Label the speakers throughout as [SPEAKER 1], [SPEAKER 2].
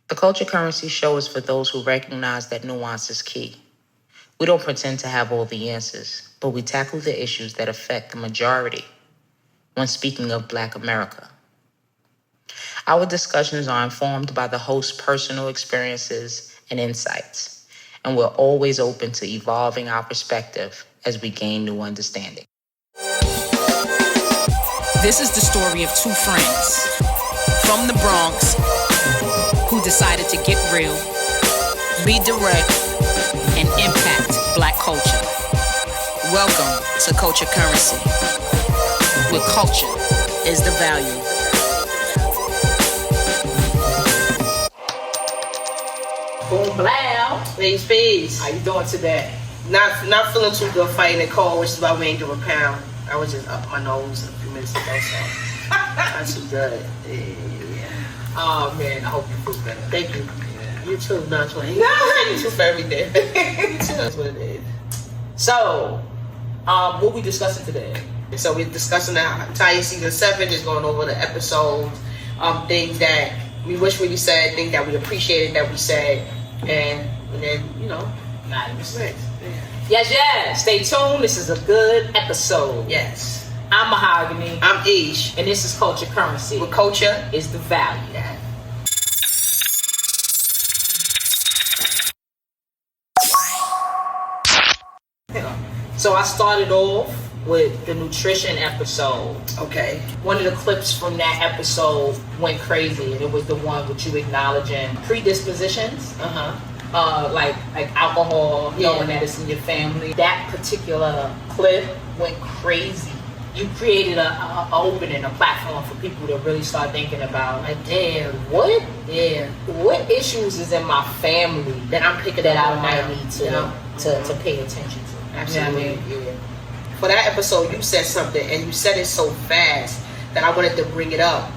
[SPEAKER 1] The Culture Currency show is for those who recognize that nuance is key. We don't pretend to have all the answers, but we tackle the issues that affect the majority when speaking of Black America. Our discussions are informed by the host's personal experiences and insights, and we're always open to evolving our perspective as we gain new understanding.
[SPEAKER 2] This is the story of two friends from the Bronx who decided to get real, be direct, and impact Black culture. Welcome to Culture Currency, where culture is the value.
[SPEAKER 3] Boom, blow.
[SPEAKER 4] Peace.
[SPEAKER 3] How you doing today?
[SPEAKER 4] Not feeling too good fighting the cold, which is why we ain't doing a pound. I was just up my nose a few minutes ago, so not too good. Yeah.
[SPEAKER 3] Oh man, I hope you feel better.
[SPEAKER 4] Thank you.
[SPEAKER 3] Yeah.
[SPEAKER 4] You too, not too. You too for every day. That's what it is.
[SPEAKER 3] So, what we discussing today?
[SPEAKER 4] So we're discussing the entire season 7, just going over the episodes, things that we wish we said, things that we appreciated that we said, and then,
[SPEAKER 3] Not even six.
[SPEAKER 4] Yeah.
[SPEAKER 3] Yes. Stay tuned. This is a good episode.
[SPEAKER 4] Yes.
[SPEAKER 3] I'm Mahagony.
[SPEAKER 4] I'm Aisha.
[SPEAKER 3] And this is Culture Currency.
[SPEAKER 4] Where culture
[SPEAKER 3] is the value.
[SPEAKER 4] Yeah.
[SPEAKER 3] So I started off with the nutrition episode.
[SPEAKER 4] Okay.
[SPEAKER 3] One of the clips from that episode went crazy, and it was the one with you acknowledging predispositions. Like alcohol, knowing that it's in your family. That particular clip went crazy. You created a opening, a platform for people to really start thinking about, like, damn, what issues is in my family that I'm picking that I might need to pay attention to.
[SPEAKER 4] Absolutely.
[SPEAKER 3] You know what I mean?
[SPEAKER 4] Yeah. For that episode, you said something, and you said it so fast that I wanted to bring it up.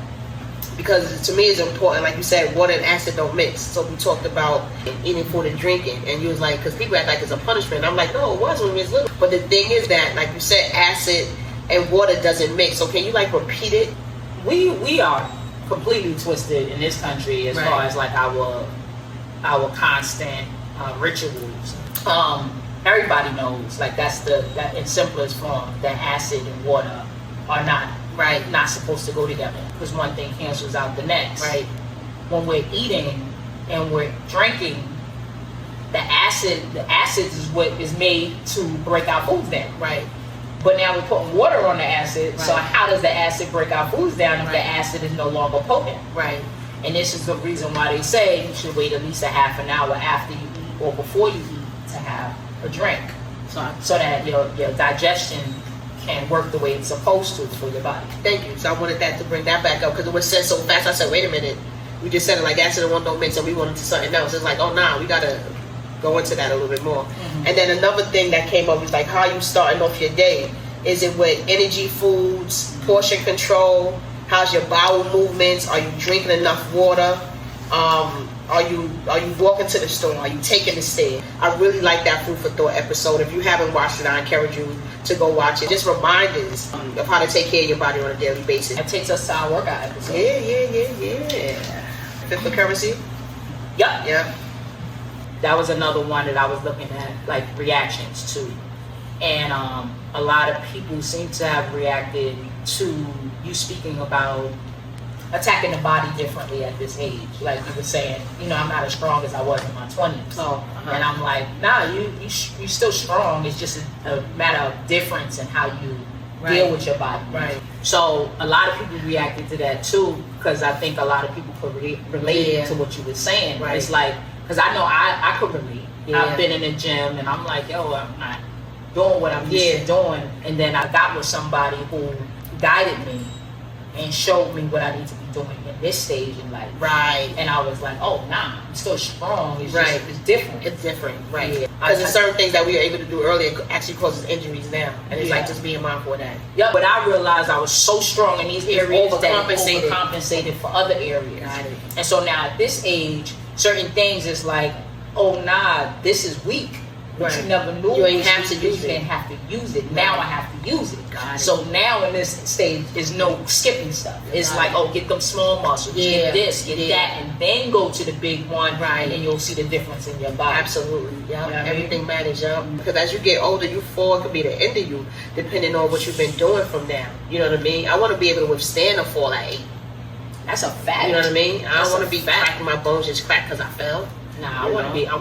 [SPEAKER 4] Because to me it's important, like you said, water and acid don't mix. So we talked about eating food and drinking, and you was like, because people act like it's a punishment. I'm like, no, it was when we was little. But the thing is that, like you said, acid and water doesn't mix. So can you repeat it?
[SPEAKER 3] We are completely twisted in this country as far as like our constant rituals. Everybody knows, like that in simplest form, that acid and water are not supposed to go together, because one thing cancels out the next.
[SPEAKER 4] Right.
[SPEAKER 3] When we're eating and we're drinking, the acid is what is made to break our foods down.
[SPEAKER 4] Right.
[SPEAKER 3] But now we're putting water on the acid, so how does the acid break our foods down if the acid is no longer potent? Right. And this is the reason why they say you should wait at least a half an hour after you eat or before you eat to have a drink, so that your digestion can work the way it's supposed to for your body.
[SPEAKER 4] Thank you. So I wanted that to bring that back up, because it was said so fast. I said, wait a minute. We just said it like acid and water don't mix, and we went into something else. It's like, oh, nah, we got to go into that a little bit more. Mm-hmm. And then another thing that came up is like how you starting off your day. Is it with energy foods, portion control? How's your bowel movements? Are you drinking enough water? Are you walking to the store? Are you taking the stairs? I really like that food for thought episode. If you haven't watched it, I encourage you to go watch it. Just reminders of how to take care of your body on a daily basis.
[SPEAKER 3] It takes us to our workout episode.
[SPEAKER 4] Yeah. Fit for currency?
[SPEAKER 3] Yep.
[SPEAKER 4] Yeah.
[SPEAKER 3] That was another one that I was looking at, like reactions to. And a lot of people seem to have reacted to you speaking about attacking the body differently at this age. Like you were saying, I'm not as strong as I was in my 20s. And I'm like, nah, you're still strong. It's just a matter of difference in how you deal with your body.
[SPEAKER 4] Right.
[SPEAKER 3] So a lot of people reacted to that too, because I think a lot of people could relate to what you were saying. Right. It's like, because I know I could relate. Yeah. I've been in the gym and I'm like, yo, I'm not doing what I'm used to doing. And then I got with somebody who guided me and showed me what I need to be doing in this stage in life.
[SPEAKER 4] Right.
[SPEAKER 3] And I was like, oh, nah, I'm still strong. It's just, it's different.
[SPEAKER 4] It's different, right. Because there's certain things that we were able to do earlier actually causes injuries now. And it's like just being mindful of that.
[SPEAKER 3] Yeah, but I realized I was so strong in these areas that overcompensated for other areas. And so now at this age, certain things is like, oh, nah, this is weak. But
[SPEAKER 4] Right.
[SPEAKER 3] you never knew
[SPEAKER 4] You ain't have to
[SPEAKER 3] you
[SPEAKER 4] use it.
[SPEAKER 3] didn't have to use it. Now I have to use it.
[SPEAKER 4] Got it.
[SPEAKER 3] So now in this stage is no skipping stuff. It's like, oh, get them small muscles,
[SPEAKER 4] Yeah.
[SPEAKER 3] get this, get
[SPEAKER 4] Yeah.
[SPEAKER 3] that, and then go to the big one,
[SPEAKER 4] Right.
[SPEAKER 3] and then you'll see the difference in your body.
[SPEAKER 4] Absolutely, yeah.
[SPEAKER 3] You know what I
[SPEAKER 4] Everything matters, yeah. Because as you get older, you fall, it could be the end of you, depending on what you've been doing from now. You know what I mean? I want to be able to withstand a fall at 8.
[SPEAKER 3] That's a fact.
[SPEAKER 4] You know what I mean? I
[SPEAKER 3] That's
[SPEAKER 4] don't want
[SPEAKER 3] a
[SPEAKER 4] to be
[SPEAKER 3] fact.
[SPEAKER 4] cracking my bones just crack because I fell.
[SPEAKER 3] Nah, I
[SPEAKER 4] You
[SPEAKER 3] want
[SPEAKER 4] know?
[SPEAKER 3] to be. I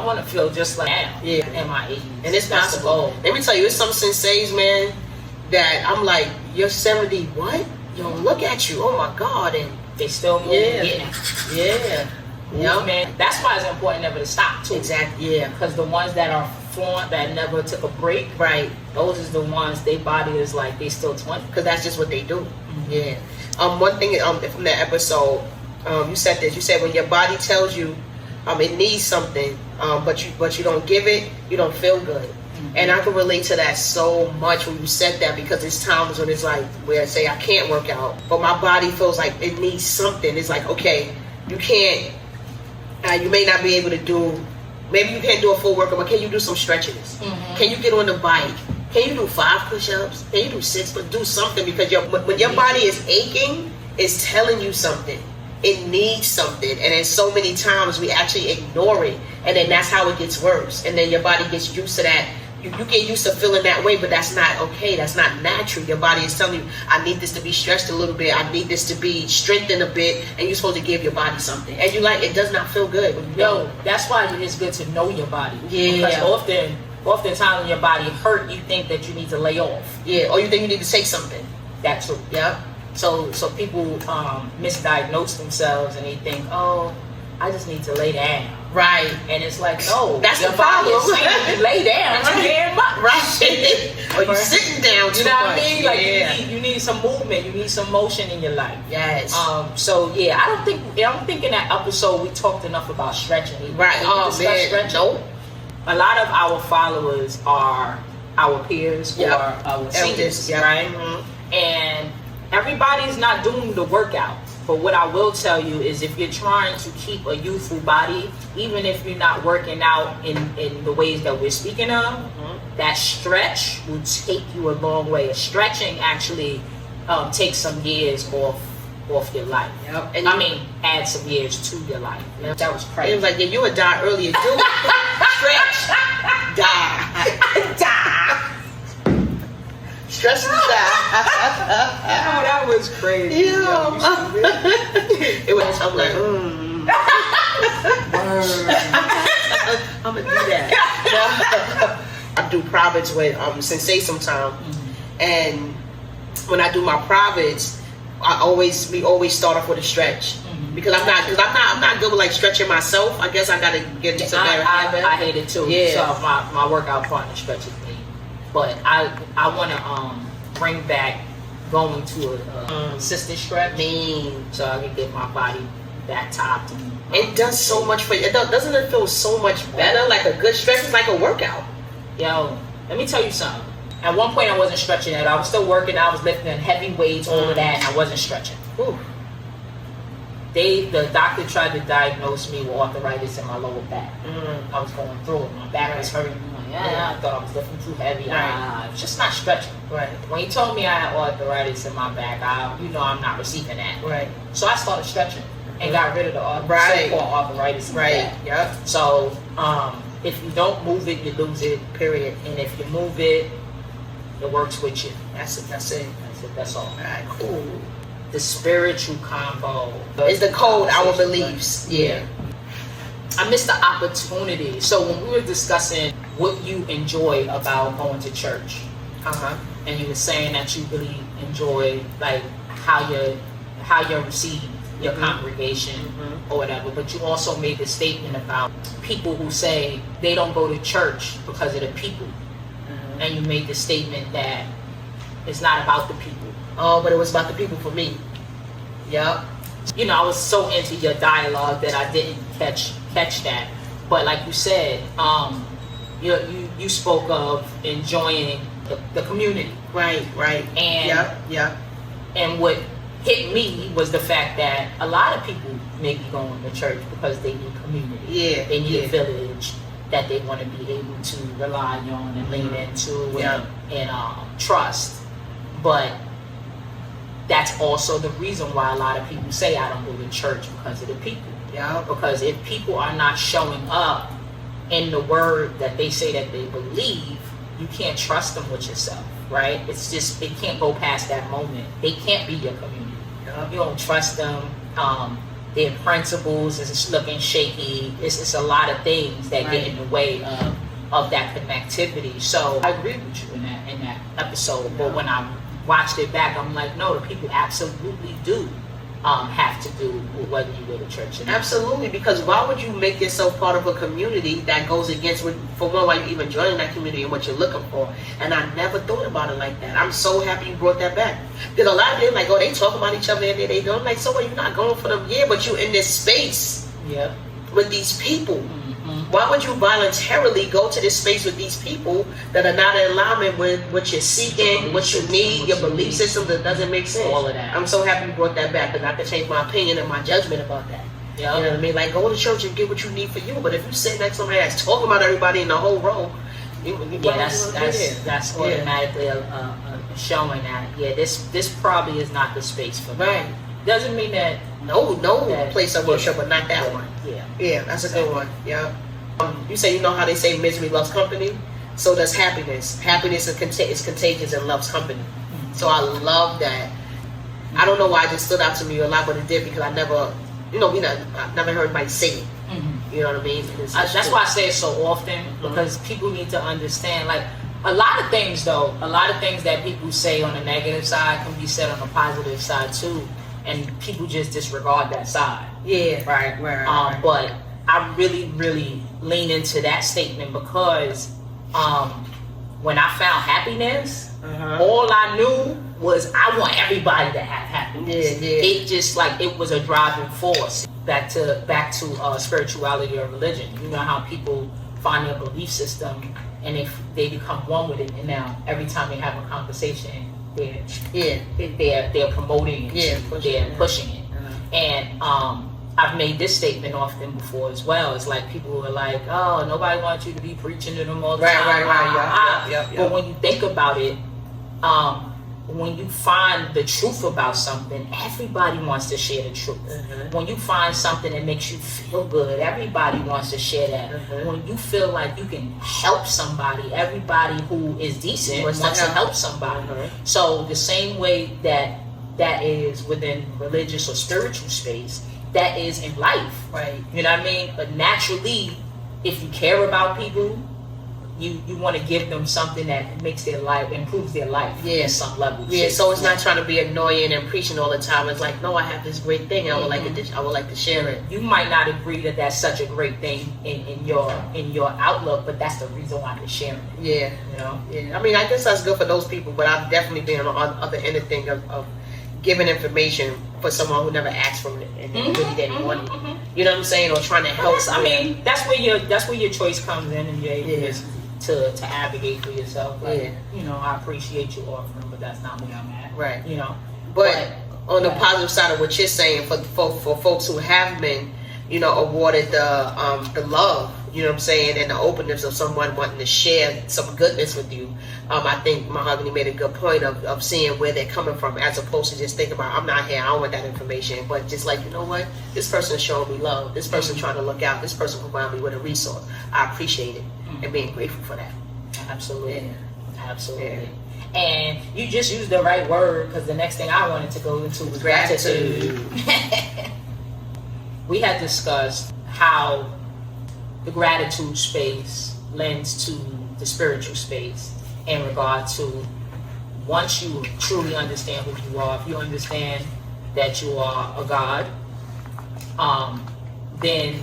[SPEAKER 3] want to feel just like now.
[SPEAKER 4] Yeah.
[SPEAKER 3] In my 80s,
[SPEAKER 4] And it's
[SPEAKER 3] That's the
[SPEAKER 4] possible.
[SPEAKER 3] goal.
[SPEAKER 4] Let me tell you, it's some senseis, man, that I'm like, you're 70, what? Yo, look at you, oh my God. And
[SPEAKER 3] They still moving,
[SPEAKER 4] Yeah.
[SPEAKER 3] getting it.
[SPEAKER 4] yeah. Yeah.
[SPEAKER 3] Man, that's why it's important never to stop too.
[SPEAKER 4] Exactly, yeah.
[SPEAKER 3] Because the ones that are flaunt, that never took a break,
[SPEAKER 4] Right.
[SPEAKER 3] those is the ones their body is like they still 20.
[SPEAKER 4] Because that's just what they do. Yeah. One thing from that episode, you said this. You said when your body tells you it needs something, but you don't give it, you don't feel good. And I can relate to that so much when you said that, because there's times when it's like where I say I can't work out, but my body feels like it needs something. It's like, okay, you can't. You may not be able to do. Maybe you can't do a full workout, but can you do some stretches? Can you get on the bike? Can you do 5 push-ups? Can you do 6? But do something, because when your body is aching, it's telling you something. It needs something. And then so many times we actually ignore it. And then that's how it gets worse. And then your body gets used to that. You get used to feeling that way, but that's not okay. That's not natural. Your body is telling you, I need this to be stretched a little bit. I need this to be strengthened a bit. And you're supposed to give your body something. And you like, it does not feel good. When you
[SPEAKER 3] Yo, that's why it's good to know your body.
[SPEAKER 4] Yeah.
[SPEAKER 3] Because oftentimes when your body hurt, you think that you need to lay off.
[SPEAKER 4] Yeah, or you think you need to take something.
[SPEAKER 3] That too.
[SPEAKER 4] Yeah.
[SPEAKER 3] So people misdiagnose themselves and they think, oh, I just need to lay down.
[SPEAKER 4] Right.
[SPEAKER 3] And it's like, no,
[SPEAKER 4] That's
[SPEAKER 3] your
[SPEAKER 4] the
[SPEAKER 3] body is
[SPEAKER 4] problem.
[SPEAKER 3] saying you lay down too damn much.
[SPEAKER 4] Right. Or you sitting down too
[SPEAKER 3] You know what I
[SPEAKER 4] much.
[SPEAKER 3] mean? Like
[SPEAKER 4] Yeah.
[SPEAKER 3] you need some movement, you need some motion in your life.
[SPEAKER 4] Yes.
[SPEAKER 3] So yeah, I don't think in that episode we talked enough about stretching.
[SPEAKER 4] Right.
[SPEAKER 3] Did we
[SPEAKER 4] Oh
[SPEAKER 3] discuss
[SPEAKER 4] man.
[SPEAKER 3] stretching?
[SPEAKER 4] Nope.
[SPEAKER 3] A lot of our followers are our peers or
[SPEAKER 4] Yep.
[SPEAKER 3] our seniors,
[SPEAKER 4] Elders, yep.
[SPEAKER 3] right?
[SPEAKER 4] Mhm.
[SPEAKER 3] And everybody's not doing the workout. But what I will tell you is, if you're trying to keep a youthful body, even if you're not working out in the ways that we're speaking of, that stretch will take you a long way. Stretching actually takes some years off your life.
[SPEAKER 4] Yep. And
[SPEAKER 3] I mean, add some years to your life. That was crazy.
[SPEAKER 4] It was like, yeah, you would die earlier. Do it. Stretch. Die.
[SPEAKER 3] Die.
[SPEAKER 4] Stretch and die.
[SPEAKER 3] Oh, that was crazy.
[SPEAKER 4] Yeah. It was. I'm like, I'm gonna do that. I do privates with Sensei sometime, and when I do my privates, we always start off with a stretch. Because I'm not good with like stretching myself. I guess I gotta get into better habit.
[SPEAKER 3] I hate it too.
[SPEAKER 4] Yeah.
[SPEAKER 3] So my workout partner stretches me, but I want to bring back going to a assisted stretch, so I can get my body back topped.
[SPEAKER 4] It does so much for you. Doesn't it feel so much better? Like a good stretch is like a workout.
[SPEAKER 3] Yo, let me tell you something. At one point, I wasn't stretching it. I was still working. I was lifting heavy weights, all of that, and I wasn't stretching.
[SPEAKER 4] Ooh.
[SPEAKER 3] The doctor tried to diagnose me with arthritis in my lower back. I was going through it. My back was hurting. I'm like, I thought I was lifting too heavy.
[SPEAKER 4] Right.
[SPEAKER 3] It's just not stretching.
[SPEAKER 4] Right.
[SPEAKER 3] When he told me I had arthritis in my back, I'm not receiving that.
[SPEAKER 4] Right.
[SPEAKER 3] So I started stretching and got rid of the
[SPEAKER 4] Right.
[SPEAKER 3] so-called arthritis in my
[SPEAKER 4] Right.
[SPEAKER 3] back.
[SPEAKER 4] Yep.
[SPEAKER 3] So if you don't move it, you lose it.
[SPEAKER 4] Period.
[SPEAKER 3] And if you move it, it works with you.
[SPEAKER 4] That's it.
[SPEAKER 3] That's all.
[SPEAKER 4] Alright, cool.
[SPEAKER 3] The spiritual combo
[SPEAKER 4] It's the code, our beliefs. Yeah.
[SPEAKER 3] I missed the opportunity. So when we were discussing what you enjoy about going to church, and you were saying that you really enjoy like how you receive your congregation or whatever, but you also made the statement about people who say they don't go to church because of the people, and you made the statement that it's not about the people.
[SPEAKER 4] Oh, but it was about the people for me. Yep.
[SPEAKER 3] You know, I was so into your dialogue that I didn't catch that. But like you said, you spoke of enjoying the community.
[SPEAKER 4] Right.
[SPEAKER 3] And
[SPEAKER 4] Yep.
[SPEAKER 3] and what hit me was the fact that a lot of people may be going to church because they need community.
[SPEAKER 4] Yeah.
[SPEAKER 3] They need a village. that they want to be able to rely on and lean into
[SPEAKER 4] Yeah.
[SPEAKER 3] and trust. But that's also the reason why a lot of people say I don't go to church, because of the people.
[SPEAKER 4] Yeah.
[SPEAKER 3] Because if people are not showing up in the word that they say that they believe, you can't trust them with yourself, right? It's just, it can't go past that moment. They can't be your community.
[SPEAKER 4] Yeah.
[SPEAKER 3] You don't trust them. Their principles is looking shaky. It's a lot of things that get in the way of that connectivity. So I agree with you in that episode. But when I watched it back, I'm like, no, the people absolutely do have to do with whether you go to church or not.
[SPEAKER 4] Absolutely, because why would you make yourself part of a community that goes against what, for one, why you even joining that community and what you're looking for? And I never thought about it like that. I'm so happy you brought that back. Because a lot of them like, oh, they talk about each other and they don't. Like, so what, you're not going for them? Yeah, but you're in this space with these people. Why would you voluntarily go to this space with these people that are not in alignment with what you're seeking, what you need, your belief system that doesn't make sense?
[SPEAKER 3] All of that.
[SPEAKER 4] I'm so happy you brought that back, because I can change my opinion and my judgment about that. You know what I mean? Like, go to church and get what you need for you. But if you sit next to somebody that's talking about everybody in the whole row,
[SPEAKER 3] that's automatically showing that this probably is not the space for me.
[SPEAKER 4] Right.
[SPEAKER 3] Doesn't mean that
[SPEAKER 4] no
[SPEAKER 3] that,
[SPEAKER 4] place of worship, but not that one. Yeah, that's a good one. Yeah. You say, you know how they say misery loves company? So does happiness. Happiness is contagious and loves company. So I love that. I don't know why it just stood out to me a lot, but it did, because I never, I never heard anybody say it. You know what I mean?
[SPEAKER 3] That's why I say it so often, because people need to understand, like, a lot of things that people say on the negative side can be said on the positive side too, and people just disregard that side.
[SPEAKER 4] Yeah. Right.
[SPEAKER 3] But I really, really lean into that statement, because when I found happiness, all I knew was I want everybody to have happiness.
[SPEAKER 4] Yeah.
[SPEAKER 3] It just like, it was a driving force. Back to spirituality or religion. You know how people find their belief system and if they become one with it, and now every time they have a conversation, they're promoting it, they're pushing it. And I've made this statement often before as well. It's like people who are like, oh, nobody wants you to be preaching to them all the time.
[SPEAKER 4] Right.
[SPEAKER 3] But when you think about it, when you find the truth about something, everybody wants to share the truth. When you find something that makes you feel good, everybody wants to share that. When you feel like you can help somebody, everybody who is decent wants to help somebody. So the same way that is within religious or spiritual space, that is in life.
[SPEAKER 4] Right.
[SPEAKER 3] You know what I mean? But naturally, if you care about people, you want to give them something that makes their life, improves their life at some level.
[SPEAKER 4] Yeah, so it's not trying to be annoying and preaching all the time. It's like, no, I have this great thing. I would like to share it.
[SPEAKER 3] You might not agree that that's such a great thing in your outlook, but that's the reason why they're sharing it.
[SPEAKER 4] Yeah.
[SPEAKER 3] You know?
[SPEAKER 4] Yeah. I mean, I guess that's good for those people, but I've definitely been on the other end of thing of giving information for someone who never asked for it and really didn't want it. You know what I'm saying? Or trying to help.
[SPEAKER 3] I mean, that's where your choice comes in, and you're able to advocate for yourself. Like, you know, I appreciate you offering, but that's not where I'm at.
[SPEAKER 4] Right.
[SPEAKER 3] You know.
[SPEAKER 4] But on the positive side of what you're saying, for folks who have been, awarded the love, you know what I'm saying, and the openness of someone wanting to share some goodness with you, I think Mahagony made a good point of seeing where they're coming from, as opposed to just thinking about, I'm not here, I don't want that information, but just like, you know what, this person is showing me love, this person trying to look out, this person providing me with a resource. I appreciate it and being grateful for that.
[SPEAKER 3] Absolutely. Absolutely. And you just used the right word, because the next thing I wanted to go into was gratitude. We had discussed how the gratitude space lends to the spiritual space in regard to, once you truly understand who you are, if you understand that you are a God, then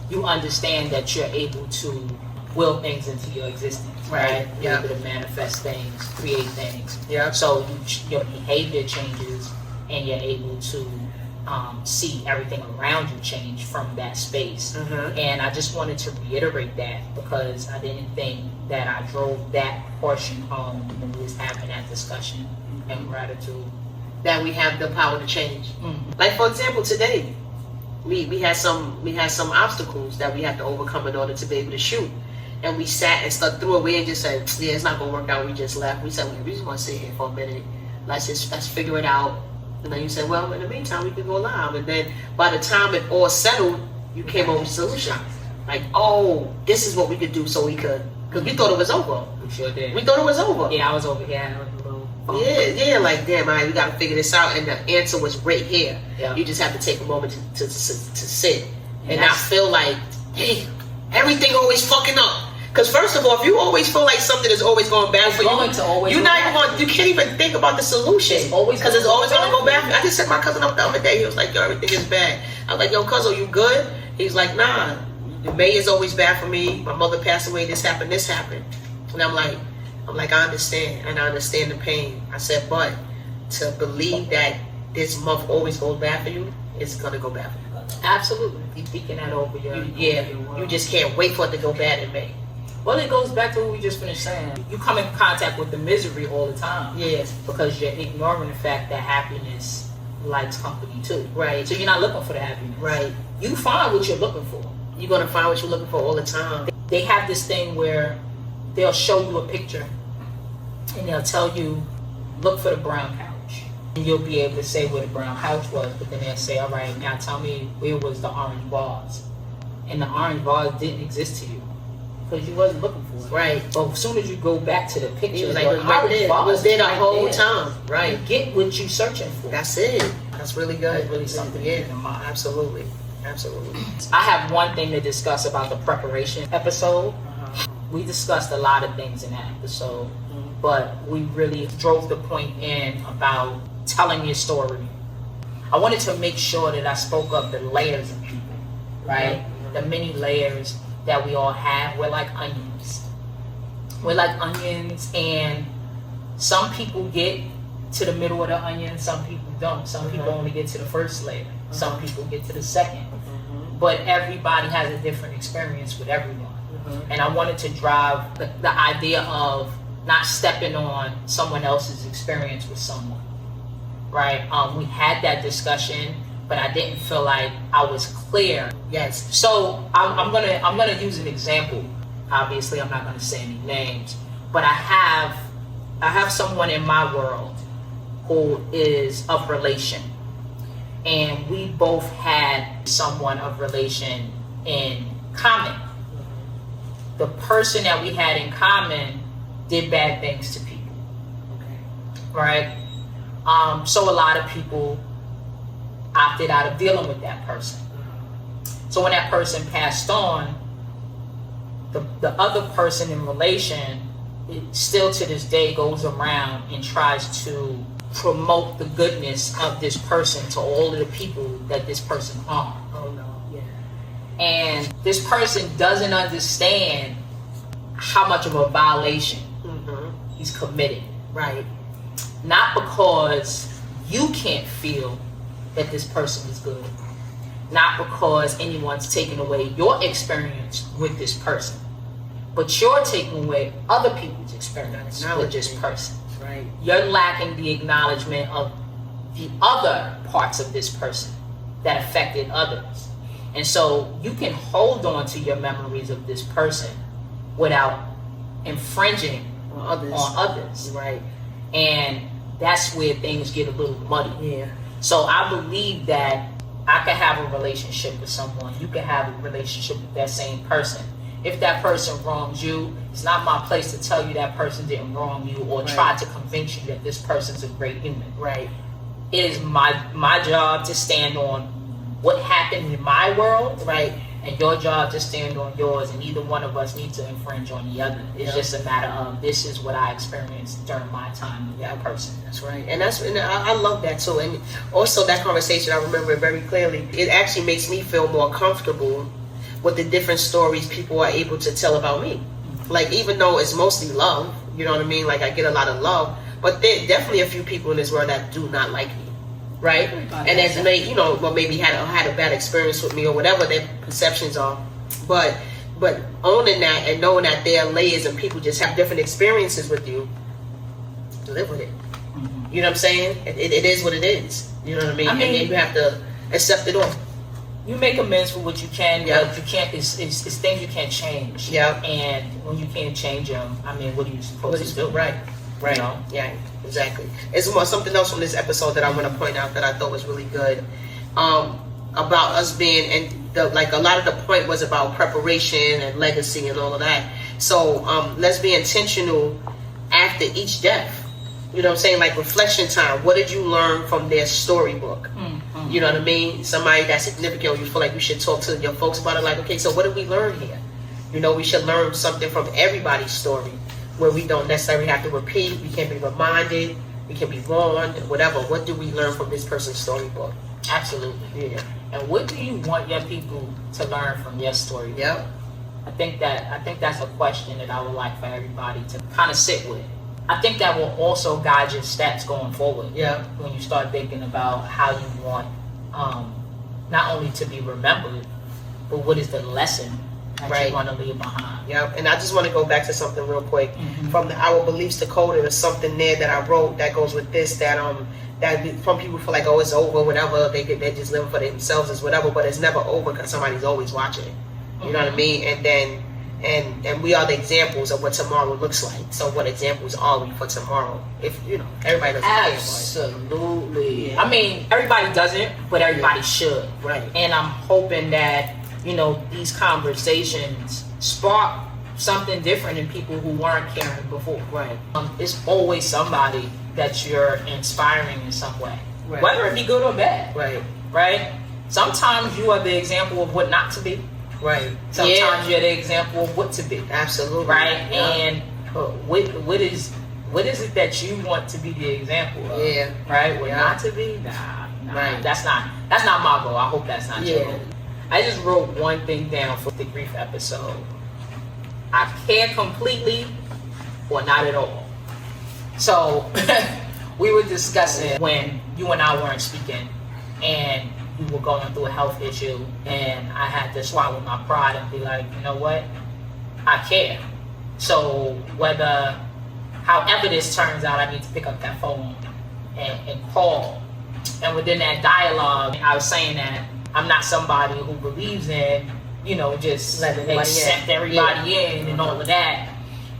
[SPEAKER 3] you understand that you're able to will things into your existence, right? You're able to manifest things, create things.
[SPEAKER 4] Yeah.
[SPEAKER 3] So your behavior changes, and you're able to see everything around you change from that space. And I just wanted to reiterate that, because I didn't think that I drove that portion home when we was having that discussion and gratitude.
[SPEAKER 4] That we have the power to change. Like, for example, today, we had some obstacles that we had to overcome in order to be able to shoot. And we sat and stuck through it. We didn't just say, yeah, it's not gonna work out. We just left. We said, well, we just want to sit here for a minute. Let's figure it out. And then you said, well, in the meantime, we can go live. And then by the time it all settled, you came up with a solution. Like, oh, this is what we could do, so we could, because we thought it was over.
[SPEAKER 3] We sure did.
[SPEAKER 4] We thought it was over.
[SPEAKER 3] Yeah, I was over here.
[SPEAKER 4] Yeah, like, damn, all right, we got to figure this out. And the answer was right here.
[SPEAKER 3] Yeah.
[SPEAKER 4] You just have to take a moment to sit and not feel like, hey, everything always fucking up. Because first of all, if you always feel like something is always going bad for you, you're not even going. You can't even think about the solution. Because it's always going to go bad. I just set my cousin up the other day. He was like, "Yo, everything is bad." I was like, "Yo, cousin, you good?" He's like, "Nah, the May is always bad for me. My mother passed away. This happened. And I'm like, I understand, and I understand the pain. I said, but to believe that this month always goes bad for you, it's gonna go bad for you.
[SPEAKER 3] Absolutely, you speaking that over your
[SPEAKER 4] you just can't wait for it to go bad in May.
[SPEAKER 3] Well, it goes back to what we just finished saying. You come in contact with the misery all the time.
[SPEAKER 4] Yes.
[SPEAKER 3] Because you're ignoring the fact that happiness likes company too.
[SPEAKER 4] Right.
[SPEAKER 3] So you're not looking for the happiness.
[SPEAKER 4] Right.
[SPEAKER 3] You find what you're looking for.
[SPEAKER 4] You're going to find what you're looking for all the time.
[SPEAKER 3] They have this thing where they'll show you a picture and they'll tell you, look for the brown couch. And you'll be able to say where the brown couch was, but then they'll say, all right, now tell me where was the orange vase. And the orange vase didn't exist to you. Because you wasn't looking for it.
[SPEAKER 4] Right.
[SPEAKER 3] But as soon as you go back to the picture,
[SPEAKER 4] it was there the whole time. Right.
[SPEAKER 3] You get what you're searching for.
[SPEAKER 4] That's it. That's really good.
[SPEAKER 3] That's really something to keep in mind.
[SPEAKER 4] Absolutely.
[SPEAKER 3] I have one thing to discuss about the preparation episode. We discussed a lot of things in that episode, but we really drove the point in about telling your story. I wanted to make sure that I spoke of the layers of people, right? The many layers that we all have. We're like onions. And some people get to the middle of the onion, some people don't. Some people only get to the first layer. Some people get to the second. But everybody has a different experience with everyone. And I wanted to drive the idea of not stepping on someone else's experience with someone, right? We had that discussion, but I didn't feel like I was clear.
[SPEAKER 4] Yes.
[SPEAKER 3] So I'm gonna use an example. Obviously, I'm not gonna say any names, but I have someone in my world who is of relation, and we both had someone of relation in common. The person that we had in common did bad things to people. Right? So a lot of people opted out of dealing with that person. So when that person passed on, the other person in relation, it still to this day goes around and tries to promote the goodness of this person to all of the people that this person harmed.
[SPEAKER 4] Oh no, yeah.
[SPEAKER 3] And this person doesn't understand how much of a violation he's committed.
[SPEAKER 4] Right.
[SPEAKER 3] Not because you can't feel that this person is good. Not because anyone's taken away your experience with this person. But you're taking away other people's experience with this person.
[SPEAKER 4] Right.
[SPEAKER 3] You're lacking the acknowledgement of the other parts of this person that affected others. And so you can hold on to your memories of this person without infringing on others.
[SPEAKER 4] Right.
[SPEAKER 3] And that's where things get a little muddy.
[SPEAKER 4] Yeah.
[SPEAKER 3] So I believe that I can have a relationship with someone. You can have a relationship with that same person. If that person wrongs you, it's not my place to tell you that person didn't wrong you or try to convince you that this person's a great human.
[SPEAKER 4] Right.
[SPEAKER 3] It is my job to stand on what happened in my world, right? And your job to stand on yours, and neither one of us need to infringe on the other. It's just a matter of, this is what I experienced during my time with that person.
[SPEAKER 4] That's right. And I love that too. And also that conversation, I remember it very clearly. It actually makes me feel more comfortable with the different stories people are able to tell about me. Like, even though it's mostly love, you know what I mean? Like, I get a lot of love, but there are definitely a few people in this world that do not like me. Right? And as they, maybe had a bad experience with me or whatever their perceptions are. But owning that and knowing that there are layers and people just have different experiences with you, live with it. You know what I'm saying? It is what it is. You know what I mean? And then you have to accept it all.
[SPEAKER 3] you make amends for what you can,
[SPEAKER 4] Yeah.
[SPEAKER 3] but you can't. It's things you can't change.
[SPEAKER 4] Yeah.
[SPEAKER 3] And when you can't change them, I mean, what are you supposed to do?
[SPEAKER 4] Right.
[SPEAKER 3] You know?
[SPEAKER 4] Yeah, exactly. It's more something else from this episode that I want to point out that I thought was really good. About us being, and like a lot of the point was about preparation and legacy and all of that. So let's be intentional after each death. You know what I'm saying? Like reflection time. What did you learn from their storybook?
[SPEAKER 3] Mm-hmm.
[SPEAKER 4] You know what I mean? Somebody that's significant, you feel like you should talk to your folks about it. Like, okay, so what did we learn here? You know, we should learn something from everybody's story where we don't necessarily have to repeat. We can be reminded. We can be warned. Whatever. What do we learn from this person's storybook?
[SPEAKER 3] Absolutely.
[SPEAKER 4] Yeah.
[SPEAKER 3] And what do you want your people to learn from your story?
[SPEAKER 4] Yep.
[SPEAKER 3] I think that's a question that I would like for everybody to kind of sit with. I think that will also guide your steps going forward.
[SPEAKER 4] Yeah.
[SPEAKER 3] When you start thinking about how you want not only to be remembered, but what is the lesson that you want to leave behind.
[SPEAKER 4] Yeah, and I just want to go back to something real quick. From Our Beliefs to Code, there was something there that I wrote that goes with this, that some people feel like, oh, it's over, whatever, they're just living for themselves, as whatever, but it's never over because somebody's always watching. You know what I mean? And then and we are the examples of what tomorrow looks like. So what examples are we for tomorrow? If everybody doesn't care.
[SPEAKER 3] Absolutely. I mean, everybody doesn't, but everybody should.
[SPEAKER 4] Right.
[SPEAKER 3] And I'm hoping that these conversations spark something different in people who weren't caring before.
[SPEAKER 4] Right.
[SPEAKER 3] It's always somebody that you're inspiring in some way,
[SPEAKER 4] right.
[SPEAKER 3] Whether it be good or bad.
[SPEAKER 4] Right.
[SPEAKER 3] Right. Sometimes you are the example of what not to be.
[SPEAKER 4] Right.
[SPEAKER 3] Sometimes you're the example of what to be.
[SPEAKER 4] Absolutely.
[SPEAKER 3] Right.
[SPEAKER 4] Yeah.
[SPEAKER 3] And what is it that you want to be the example of?
[SPEAKER 4] Yeah.
[SPEAKER 3] Right. What not to be? Nah.
[SPEAKER 4] Right.
[SPEAKER 3] That's not my goal. I hope that's not your
[SPEAKER 4] Yeah.
[SPEAKER 3] goal. I just wrote one thing down for the Debrief episode. I care completely or not at all. So we were discussing when you and I weren't speaking and we were going through a health issue, and I had to swallow my pride and be like, you know what? I care. So however this turns out, I need to pick up that phone and call. And within that dialogue, I was saying that I'm not somebody who believes in, just accept everybody in and all of that.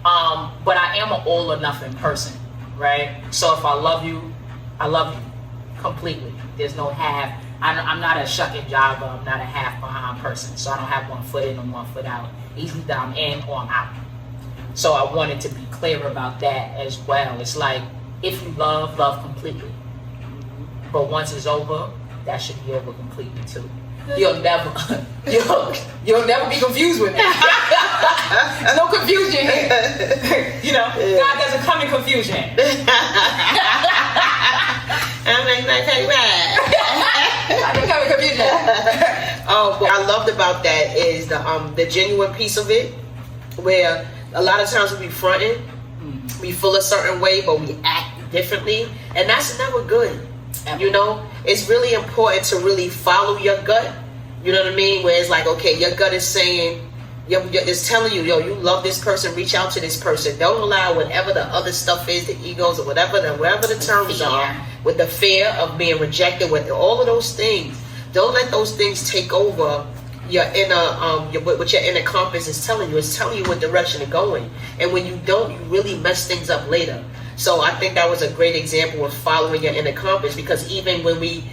[SPEAKER 3] But I am an all or nothing person, right? So if I love you completely. There's no half. I'm not a shuck and jive, I'm not a half behind person. So I don't have one foot in and one foot out. Either I'm in or I'm out. So I wanted to be clear about that as well. It's like, if you love completely. But once it's over, that should be over completely too. You'll never be confused with me. There's no confusion here. God doesn't come in confusion.
[SPEAKER 4] I'm like,
[SPEAKER 3] I don't come in confusion.
[SPEAKER 4] What I loved about that is the genuine piece of it, where a lot of times we be fronting, we feel a certain way, but we act differently, and that's never good. It's really important to really follow your gut. You know what I mean? Where it's like, okay, your gut is saying, it's telling you, you love this person, reach out to this person. Don't allow whatever the other stuff is, the egos or whatever the terms are, with the fear of being rejected, with all of those things. Don't let those things take over your inner, what your inner compass is telling you. It's telling you what direction to go in. And when you don't, you really mess things up later. So I think that was a great example of following your inner compass, because when we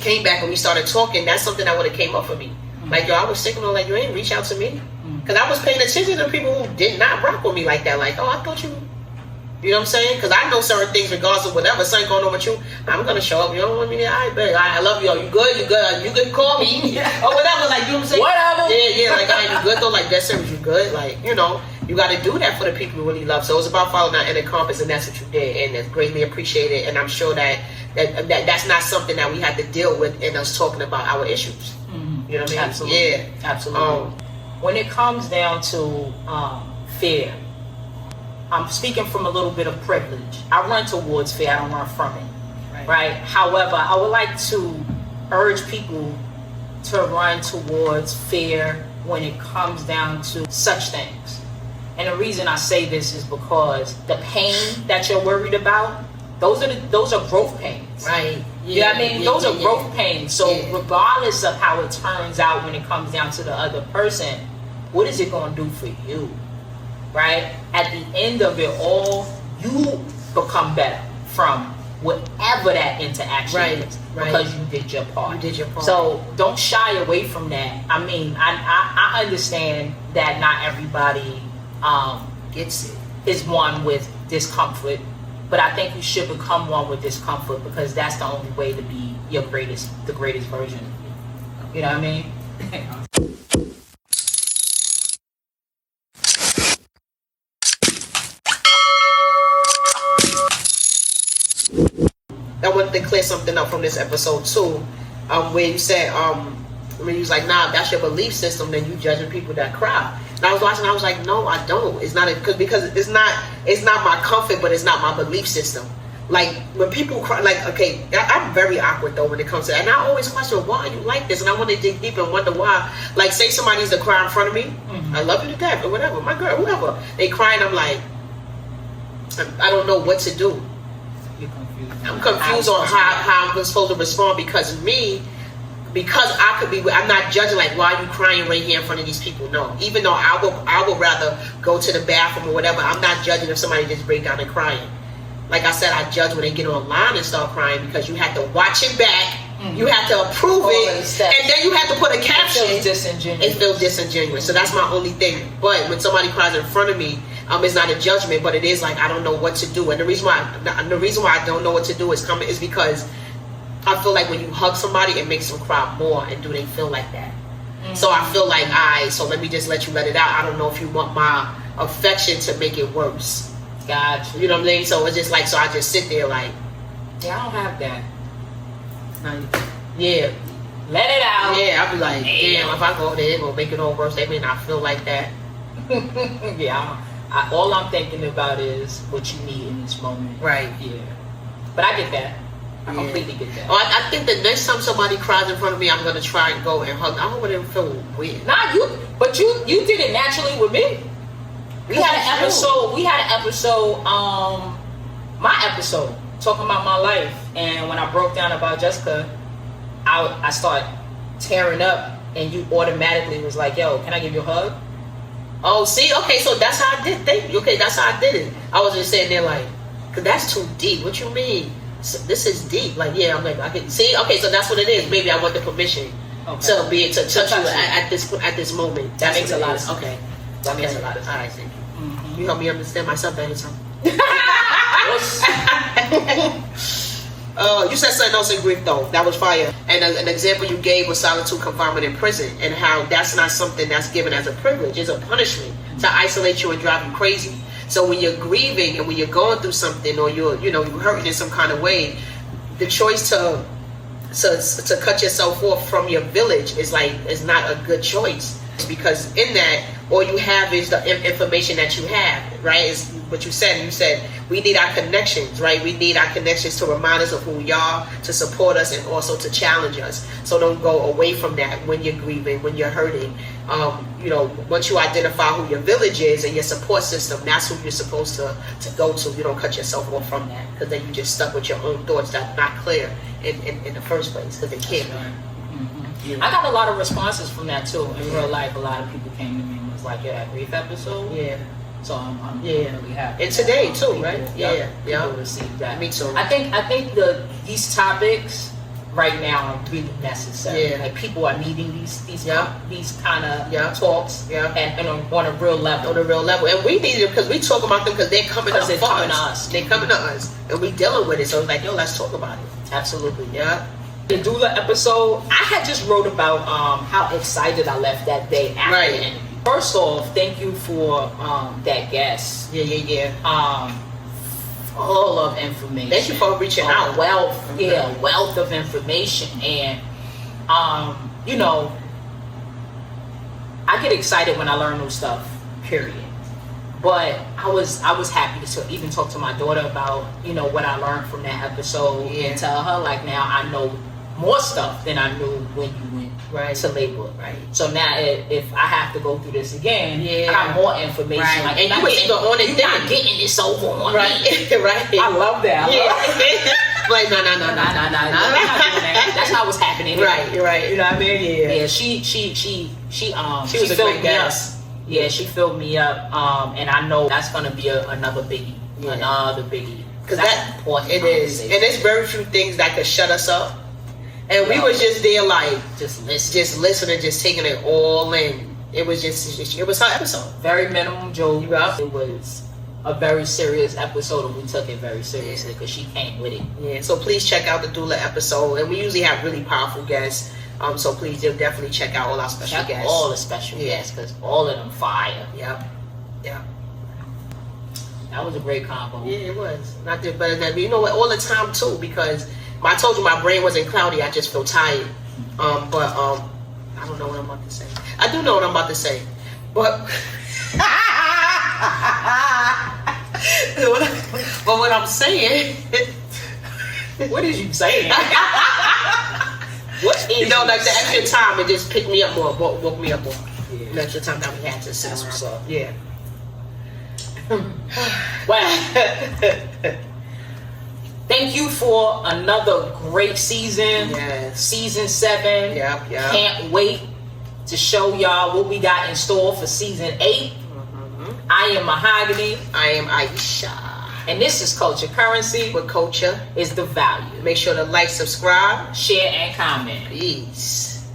[SPEAKER 4] came back and we started talking, that's something that would have came up for me. Like, I was thinking, like, you ain't reach out to me. Because I was paying attention to people who did not rock with me like that. Like, I thought you know what I'm saying? Because I know certain things, regardless of whatever, something going on with you, I'm going to show up. You don't want me there? All right, babe. I love you. You good? You good? You can call me. Or whatever. Like, you know what I'm saying?
[SPEAKER 3] Whatever.
[SPEAKER 4] Yeah. Like, all right, you good though? Like, that's serious. You good? Like, you got to do that for the people you really love. So it's about following that inner compass, and that's what you did. And it's greatly appreciated. And I'm sure that's not something that we had to deal with in us talking about our issues. You know what I mean?
[SPEAKER 3] Absolutely.
[SPEAKER 4] Yeah.
[SPEAKER 3] Absolutely. When it comes down to fear, I'm speaking from a little bit of privilege. I run towards fear. I don't run from it. Right? However, I would like to urge people to run towards fear when it comes down to such things. And the reason I say this is because the pain that you're worried about, those are growth pains.
[SPEAKER 4] Right.
[SPEAKER 3] You know what I mean? Those are growth pains. So
[SPEAKER 4] Yeah.
[SPEAKER 3] regardless of how it turns out when it comes down to the other person, what is it going to do for you? Right? At the end of it all, you become better from whatever that interaction is, because you did your part.
[SPEAKER 4] You did your part.
[SPEAKER 3] So don't shy away from that. I mean, I understand that not everybody
[SPEAKER 4] Gets it.
[SPEAKER 3] is one with discomfort, but I think you should become one with discomfort, because that's the only way to be the greatest version of you. You know what I mean?
[SPEAKER 4] I wanted to clear something up from this episode too, where you said, when you was like, nah, that's your belief system, then you judging people that cry. And I was watching, I was like, no, I don't. It's not because it's not my comfort, but it's not my belief system. Like when people cry, like, okay, I'm very awkward though when it comes to that, and I always question why you like this, and I want to dig deep and wonder why. Like, say somebody's to cry in front of me, I love you to death or whatever, my girl, whoever, they cry and I'm like, I don't know what to do. I'm confused on how I'm supposed to respond, because I could be, I'm not judging like, why are you crying right here in front of these people? No, even though I would rather go to the bathroom or whatever, I'm not judging if somebody just break down and crying. Like I said, I judge when they get online and start crying, because you have to watch it back, you have to approve it, and then you have to put a caption. It feels disingenuous. So that's my only thing. But when somebody cries in front of me, it's not a judgment, but it is like, I don't know what to do. And the reason why I don't know what to do is because I feel like when you hug somebody, it makes them cry more. And do they feel like that? So I feel like, so let me just let it out. I don't know if you want my affection to make it worse.
[SPEAKER 3] Gotcha.
[SPEAKER 4] You know what I'm saying? So it's just like, so I just sit there like,
[SPEAKER 3] yeah, I don't have that.
[SPEAKER 4] Yeah.
[SPEAKER 3] Let it out.
[SPEAKER 4] Yeah, I'll be like, damn, if I go there, it will make it all worse. They may not feel like that.
[SPEAKER 3] Yeah. All I'm thinking about is what you need in this moment.
[SPEAKER 4] Right.
[SPEAKER 3] Yeah. But I get that. I completely get that.
[SPEAKER 4] I think the next time somebody cries in front of me, I'm gonna try and go and hug. I don't want them to feel weird.
[SPEAKER 3] Nah, you did it naturally with me. We had an episode, my episode, talking about my life, and when I broke down about Jessica, I started tearing up, and you automatically was like, yo, can I give you a hug?
[SPEAKER 4] Oh, see, okay, so that's how I did. Thank you. Okay, that's how I did it. I was just sitting there like, cause that's too deep. What you mean? So this is deep. Like, yeah, I'm like, I can see. Okay, so that's what it is. Maybe I want the permission to be able to touch you at this moment.
[SPEAKER 3] That makes a lot of sense.
[SPEAKER 4] Okay,
[SPEAKER 3] that makes a lot of sense.
[SPEAKER 4] All right, thank you. You help me understand myself better, so. You said something else in Greek though. That was fire. And an example you gave was solitude confinement in prison, and how that's not something that's given as a privilege. It's a punishment to isolate you and drive you crazy. So when you're grieving and when you're going through something, or you're hurting in some kind of way, the choice to cut yourself off from your village is not a good choice, because in that all you have is the information that you have, right? Is what you said. You said we need our connections, right? We need our connections to remind us of who we are, to support us, and also to challenge us. So don't go away from that when you're grieving, when you're hurting. Once you identify who your village is and your support system, that's who you're supposed to go to. You don't cut yourself off from that, because then you just stuck with your own thoughts that are not clear in the first place, because they can't.
[SPEAKER 3] Right. Yeah. I got a lot of responses from that too. In real life, a lot of people came to me and was like, that brief episode. Yeah. So I'm really happy.
[SPEAKER 4] And today too, right?
[SPEAKER 3] People receive that.
[SPEAKER 4] Me too.
[SPEAKER 3] I think these topics right now are really necessary.
[SPEAKER 4] Yeah.
[SPEAKER 3] Like, people are needing these kind of talks. Yeah. And on a real level.
[SPEAKER 4] On a real level. And we need it because we talk about them because they're coming to
[SPEAKER 3] us.
[SPEAKER 4] They're coming to us. And we dealing with it. So it's like, yo, let's talk about it.
[SPEAKER 3] Absolutely.
[SPEAKER 4] Yeah.
[SPEAKER 3] The doula episode, I had just wrote about how excited I left that day after.
[SPEAKER 4] Right.
[SPEAKER 3] First off, thank you for that guest.
[SPEAKER 4] Yeah.
[SPEAKER 3] Full of information.
[SPEAKER 4] Thank you for reaching out.
[SPEAKER 3] Wealth of information. And I get excited when I learn new stuff, period. But I was happy to even talk to my daughter about, what I learned from that episode, and tell her, like, now I know more stuff than I knew when you went to labor. Right. So now if I have to go through this again, I got more information.
[SPEAKER 4] Right.
[SPEAKER 3] Like,
[SPEAKER 4] and you was either on it,
[SPEAKER 3] you're not getting this over on
[SPEAKER 4] right.
[SPEAKER 3] me.
[SPEAKER 4] Right.
[SPEAKER 3] I love that.
[SPEAKER 4] Like, no.
[SPEAKER 3] Nah, we're not doing that. That's not what's happening.
[SPEAKER 4] Right, you're right.
[SPEAKER 3] You know what I mean?
[SPEAKER 4] Yeah.
[SPEAKER 3] Yeah, she
[SPEAKER 4] was a
[SPEAKER 3] filled
[SPEAKER 4] great
[SPEAKER 3] me up.
[SPEAKER 4] guest.
[SPEAKER 3] Yeah, she filled me up. And I know that's gonna be another biggie.
[SPEAKER 4] Yeah.
[SPEAKER 3] Another biggie.
[SPEAKER 4] Because
[SPEAKER 3] that's important.
[SPEAKER 4] It is. And there's very few things that could shut us up. And we was just there like
[SPEAKER 3] just
[SPEAKER 4] listening, just taking it all in. It was her episode.
[SPEAKER 3] Very minimum jokes.
[SPEAKER 4] Yeah.
[SPEAKER 3] It was a very serious episode, and we took it very seriously because she came with it.
[SPEAKER 4] Yeah, so please check out the doula episode, and we usually have really powerful guests. So please definitely check out all our special guests.
[SPEAKER 3] All the special guests, because all of them fire.
[SPEAKER 4] Yep.
[SPEAKER 3] That was a great combo.
[SPEAKER 4] Yeah, it was. Not just better than, you know what? All the time too, because I told you my brain wasn't cloudy. I just feel tired. But I don't know what I'm about to say. I do know what I'm about to say, but. But what I'm saying,
[SPEAKER 3] what is you saying? What is
[SPEAKER 4] you know, like the
[SPEAKER 3] saying?
[SPEAKER 4] extra time, it just picked me up more, woke me up more. Yeah. The extra time that we had to sit
[SPEAKER 3] That's what's
[SPEAKER 4] around.
[SPEAKER 3] up.
[SPEAKER 4] Yeah.
[SPEAKER 3] Well, thank you for another great season.
[SPEAKER 4] Yes.
[SPEAKER 3] Season 7.
[SPEAKER 4] Yep.
[SPEAKER 3] Can't wait to show y'all what we got in store for season 8. I am Mahagony.
[SPEAKER 4] I am Aisha.
[SPEAKER 3] And this is Culture Currency.
[SPEAKER 4] With culture
[SPEAKER 3] Is the value.
[SPEAKER 4] Make sure to like, subscribe,
[SPEAKER 3] Share, and comment.
[SPEAKER 4] peace.